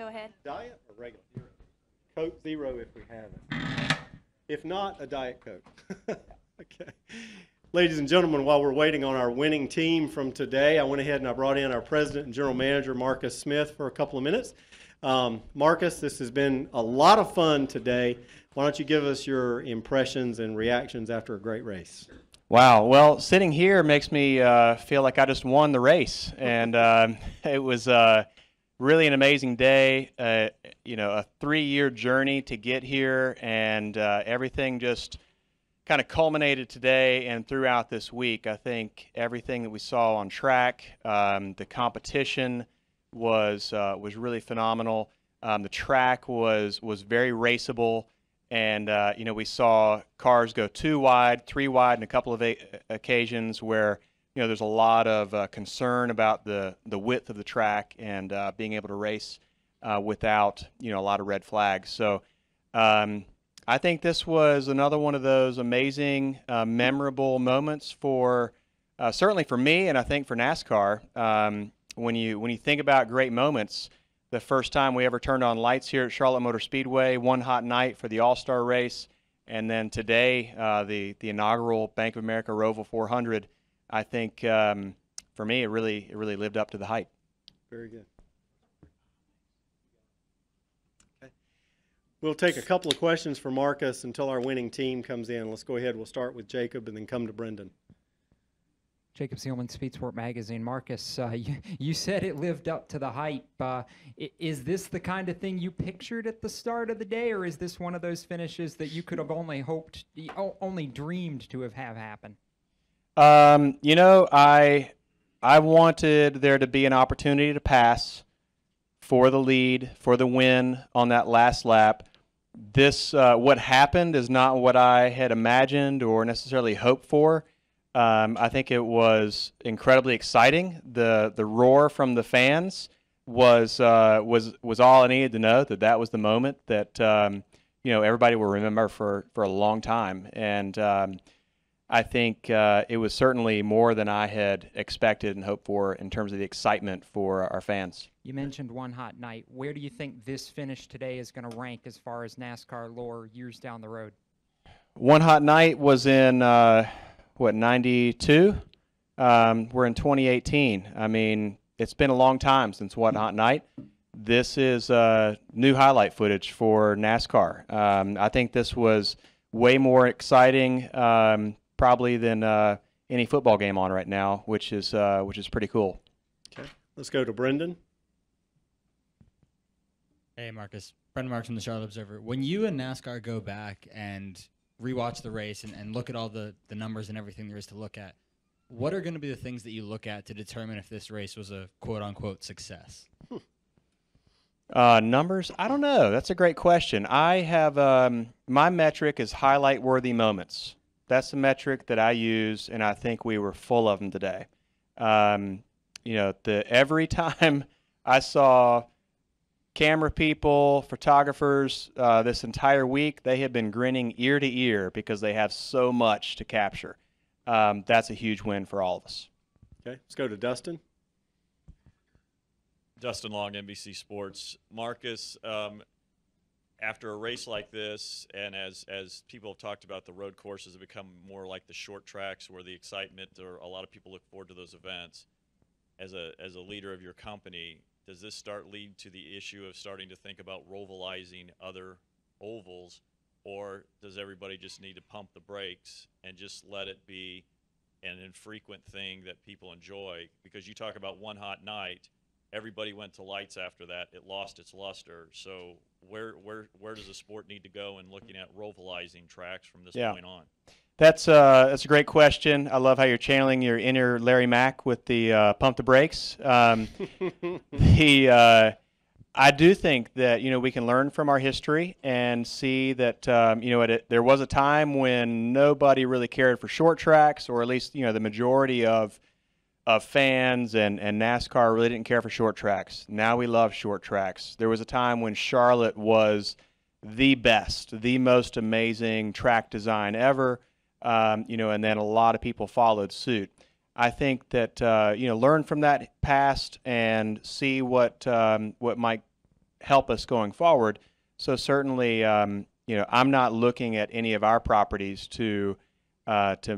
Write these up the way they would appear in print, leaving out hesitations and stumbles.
Go ahead. Diet or regular? Coke Zero if we have it. If not, a Diet Coke. Okay. Ladies and gentlemen, while we're waiting on our winning team from today, I went ahead and I brought in our president and general manager, Marcus Smith, for a couple of minutes. Marcus, this has been a lot of fun today. Why don't you give us your impressions and reactions after a great race? Wow. Well, sitting here makes me feel like I just won the race, and it was really an amazing day. A 3-year journey to get here, and everything just kind of culminated today and throughout this week. I think everything that we saw on track, the competition was really phenomenal. The track was very raceable. And, we saw cars go 2 wide, 3 wide in a couple of occasions where, there's a lot of concern about the width of the track and being able to race without, a lot of red flags. So I think this was another one of those amazing, memorable moments for certainly for me and I think for NASCAR. When you think about great moments, the first time we ever turned on lights here at Charlotte Motor Speedway, one hot night for the All-Star race, and then today, the inaugural Bank of America Roval 400. I think for me, it really lived up to the hype. Very good. Okay. We'll take a couple of questions for Marcus until our winning team comes in. Let's go ahead. We'll start with Jacob and then come to Brendan. Jacob Seelman, Speed Sport Magazine. Marcus, you said it lived up to the hype. Is this the kind of thing you pictured at the start of the day, or is this one of those finishes that you could have only dreamed to have happen? I wanted there to be an opportunity to pass for the lead, for the win on that last lap. This, what happened is not what I had imagined or necessarily hoped for. I think it was incredibly exciting. The roar from the fans was all I needed to know, that was the moment that everybody will remember for a long time. And I think it was certainly more than I had expected and hoped for in terms of the excitement for our fans. You mentioned one hot night. Where do you think this finish today is going to rank as far as NASCAR lore years down the road? One hot night was in 92? We're in 2018. I mean, it's been a long time since One Hot Night. This is new highlight footage for NASCAR. I think this was way more exciting probably than any football game on right now, which is pretty cool. Okay, let's go to Brendan. Hey, Marcus. Brendan Marks from the Charlotte Observer. When you and NASCAR go back and rewatch the race and look at all the numbers and everything there is to look at, what are going to be the things that you look at to determine if this race was a quote-unquote success? Numbers? I don't know. That's a great question. I have my metric is highlight-worthy moments. That's the metric that I use, and I think we were full of them today. Every time I saw camera people, photographers, this entire week, they have been grinning ear to ear because they have so much to capture. That's a huge win for all of us. Okay, let's go to Dustin. Dustin Long, NBC Sports. Marcus, after a race like this, and as people have talked about, the road courses have become more like the short tracks where the excitement, or a lot of people look forward to those events. As a leader of your company, does this lead to the issue of starting to think about rovalizing other ovals, or does everybody just need to pump the brakes and just let it be an infrequent thing that people enjoy? Because you talk about one hot night, everybody went to lights after that. It lost its luster. So where does the sport need to go in looking at rovalizing tracks from this point on? That's a great question. I love how you're channeling your inner Larry Mack with the pump the brakes. I do think that we can learn from our history and see that there was a time when nobody really cared for short tracks, or at least the majority of fans and NASCAR really didn't care for short tracks. Now we love short tracks. There was a time when Charlotte was the best, the most amazing track design ever. And then a lot of people followed suit. I think that learn from that past and see what might help us going forward. So certainly, you know, I'm not looking at any of our properties to add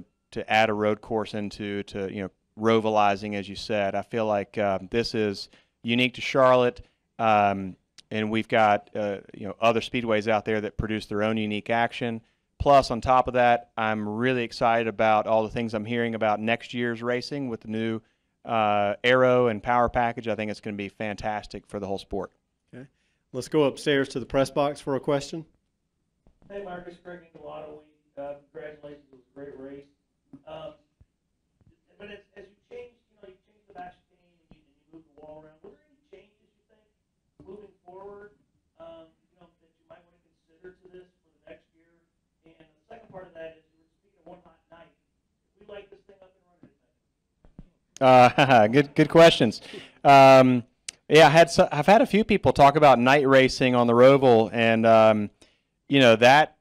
a road course into, you know, rovalizing, as you said. I feel like this is unique to Charlotte, and we've got you know, other speedways out there that produce their own unique action. Plus, on top of that, I'm really excited about all the things I'm hearing about next year's racing with the new aero and power package. I think it's going to be fantastic for the whole sport. Okay. Let's go upstairs to the press box for a question. Hey, Marcus, Craig Ingolato, congratulations, it was a great race. But as you changed, you know, you changed the back chicane and you moved the wall around, were there any changes you think moving forward, you know, that you might want to consider to this for the next year? And the second part of that is, you were speaking of one hot night. If we light this thing up and run it, Good questions. Yeah, I've had a few people talk about night racing on the Roval, and you know, that,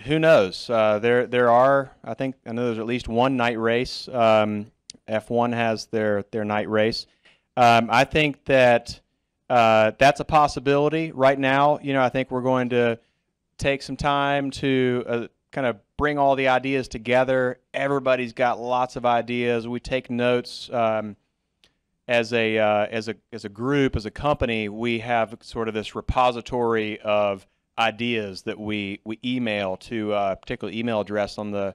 who knows? There are, I know there's at least one night race. F1 has their night race. I think that that's a possibility right now. You know, I think we're going to take some time to kind of bring all the ideas together. Everybody's got lots of ideas. We take notes. As a group, as a company, we have sort of this repository of ideas that we email to a particular email address on the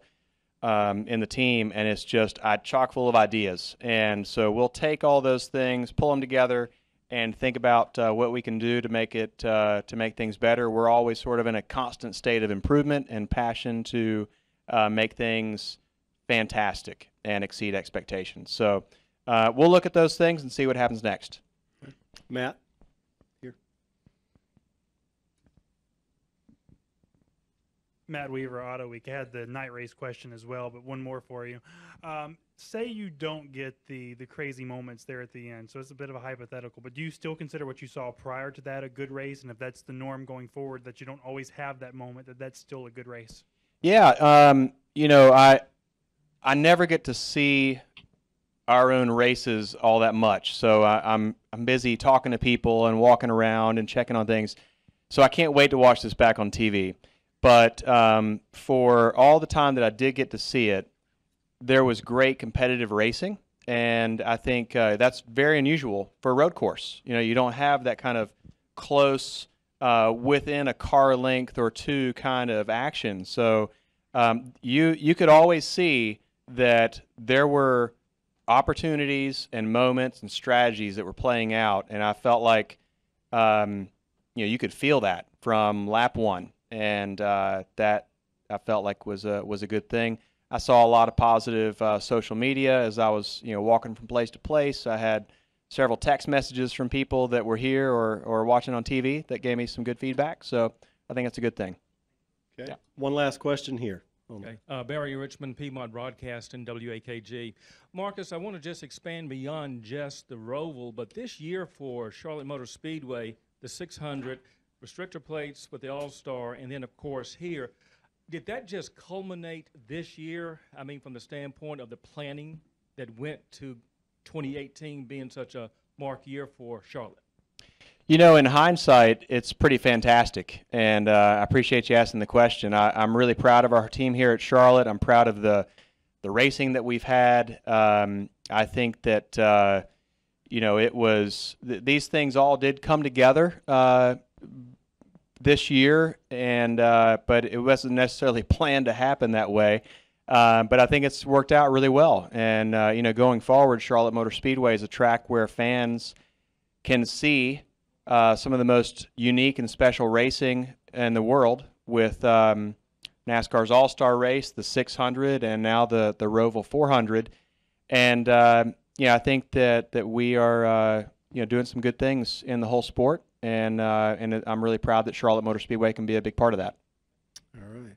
in the team, and it's just chock full of ideas. And so we'll take all those things, pull them together, and think about what we can do to make it to make things better. We're always sort of in a constant state of improvement and passion to make things fantastic and exceed expectations. So we'll look at those things and see what happens next. Matt, here. Matt Weaver, Auto Week. I had the night race question as well, but one more for you. Say you don't get the crazy moments there at the end, so it's a bit of a hypothetical, but do you still consider what you saw prior to that a good race? And if that's the norm going forward, that you don't always have that moment, that's still a good race? Yeah, you know, I never get to see our own races all that much, so I'm busy talking to people and walking around and checking on things, so I can't wait to watch this back on TV. But for all the time that I did get to see it, there was great competitive racing, and I think that's very unusual for a road course. You know, you don't have that kind of close, within a car length or two kind of action. So you could always see that there were opportunities and moments and strategies that were playing out, and I felt like you know, you could feel that from lap one. And that I felt like was a good thing. I saw a lot of positive social media as I was, you know, walking from place to place. I had several text messages from people that were here or watching on TV that gave me some good feedback. So I think that's a good thing. Okay. Yeah. One last question here. Okay. Barry Richmond, Piedmont Broadcasting, WAKG. Marcus, I want to just expand beyond just the Roval, but this year for Charlotte Motor Speedway, the 600, restrictor plates with the All-Star, and then, of course, here. Did that just culminate this year? I mean, from the standpoint of the planning that went to 2018 being such a mark year for Charlotte? You know, in hindsight, it's pretty fantastic, and I appreciate you asking the question. I'm really proud of our team here at Charlotte. I'm proud of the racing that we've had. I think that, you know, it was these things all did come together this year, and but it wasn't necessarily planned to happen that way. But I think it's worked out really well. And you know, going forward, Charlotte Motor Speedway is a track where fans can see some of the most unique and special racing in the world, with NASCAR's All-Star race, the 600, and now the Roval 400. And yeah, I think that we are you know, doing some good things in the whole sport. And I'm really proud that Charlotte Motor Speedway can be a big part of that. All right.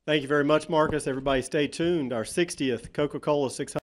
Thank you very much, Marcus. Everybody stay tuned. Our 60th Coca-Cola 600.